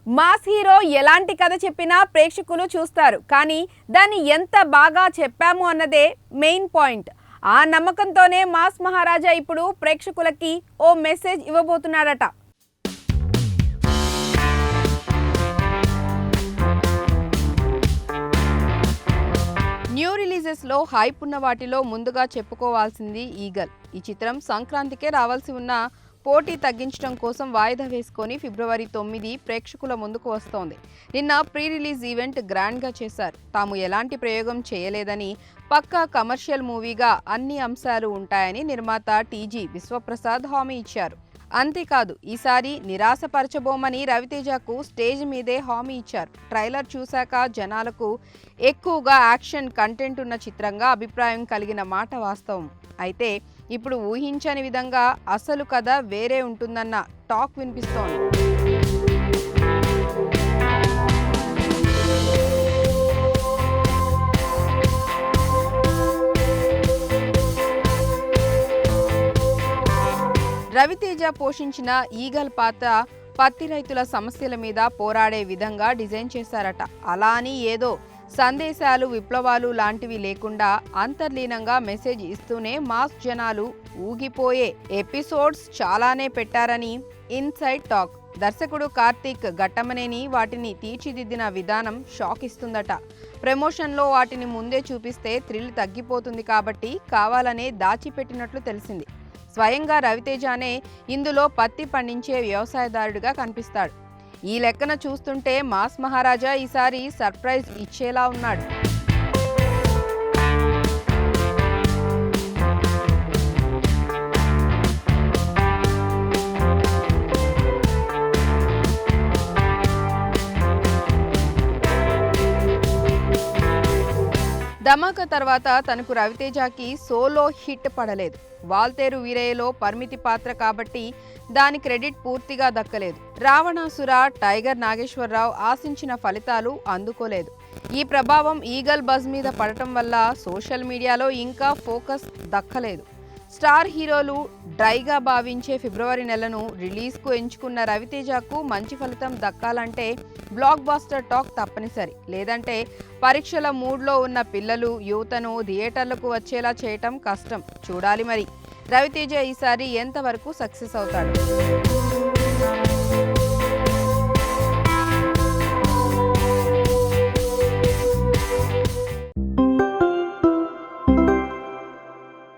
Mass hero ఎలాంటి కథ చెప్పినా ప్రేక్షకులు చూస్తారు, కానీ దాన్ని ఎంత బాగా చెప్పాము అన్నదే మెయిన్ పాయింట్. ఆ నమ్మకంతోనే మాస్ మహారాజా ఇప్పుడు ప్రేక్షకులకి ఓ మెసేజ్ ఇవ్వబోతున్నాడట. న్యూ రిలీజెస్లో హైప్ ఉన్న వాటిలో ముందుగా చెప్పుకోవాల్సింది ఈగల్. ఈ చిత్రం సంక్రాంతికే రావాల్సి ఉన్న పోటీ తగ్గించడం కోసం వాయిదా వేసుకొని ఫిబ్రవరి 9 ప్రేక్షకుల ముందుకు వస్తోంది. నిన్న ప్రీ రిలీజ్ ఈవెంట్ గ్రాండ్గా చేశారు. తాము ఎలాంటి ప్రయోగం చేయలేదని, పక్కా కమర్షియల్ మూవీగా అన్ని అంశాలు ఉంటాయని నిర్మాత టీజీ విశ్వప్రసాద్ హామీ ఇచ్చారు. అంతేకాదు, ఈసారి నిరాశపరచబోమని రవితేజకు స్టేజ్ మీదే హామీ ఇచ్చారు. ట్రైలర్ చూశాక జనాలకు ఎక్కువగా యాక్షన్ కంటెంట్ ఉన్న చిత్రంగా అభిప్రాయం కలిగిన మాట వాస్తవం. అయితే ఇప్పుడు ఊహించని విధంగా అసలు కథ వేరే ఉంటుందన్న టాక్ వినిపిస్తోంది. రవితేజ పోషించిన ఈగల్ పాత్ర పత్తి రైతుల సమస్యల మీద పోరాడే విధంగా డిజైన్ చేశారట. అలా అని ఏదో సందేశాలు, విప్లవాలు లాంటివి లేకుండా అంతర్లీనంగా మెసేజ్ ఇస్తూనే మాస్ జనాలు ఊగిపోయే ఎపిసోడ్స్ చాలానే పెట్టారని ఇన్సైడ్ టాక్. దర్శకుడు కార్తీక్ ఘట్టమనేని వాటిని తీర్చిదిద్దిన విధానం షాక్ ఇస్తుందట. ప్రమోషన్లో వాటిని ముందే చూపిస్తే థ్రిల్ తగ్గిపోతుంది కాబట్టి కావాలనే దాచిపెట్టినట్లు తెలిసింది. స్వయంగా రవితేజనే ఇందులో పత్తి పండించే వ్యవసాయదారుడిగా కనిపిస్తాడు. ఈ లెక్కన చూస్తుంటే మాస్ మహారాజా ఈసారి సర్ప్రైజ్ ఇచ్చేలా ఉన్నాడు. ధమాకా తర్వాత తనకు రవితేజకి సోలో హిట్ పడలేదు. వాల్తేరు వీరయ్యలో పరిమితి పాత్ర కాబట్టి దాని క్రెడిట్ పూర్తిగా దక్కలేదు. రావణాసుర, టైగర్ నాగేశ్వరరావు ఆశించిన ఫలితాలు అందుకోలేదు. ఈ ప్రభావం ఈగల్ బజ్ మీద పడటం వల్ల సోషల్ మీడియాలో ఇంకా ఫోకస్ దక్కలేదు. స్టార్ హీరోలు డ్రైగా భావించే ఫిబ్రవరి నెలను రిలీజ్కు ఎంచుకున్న రవితేజకు మంచి ఫలితం దక్కాలంటే బ్లాక్ బాస్టర్ టాక్ తప్పనిసరి. లేదంటే పరీక్షల మూడ్లో ఉన్న పిల్లలు, యువతను థియేటర్లకు వచ్చేలా చేయటం కష్టం. చూడాలి మరి రవితేజ ఈసారి ఎంతవరకు సక్సెస్ అవుతాడు.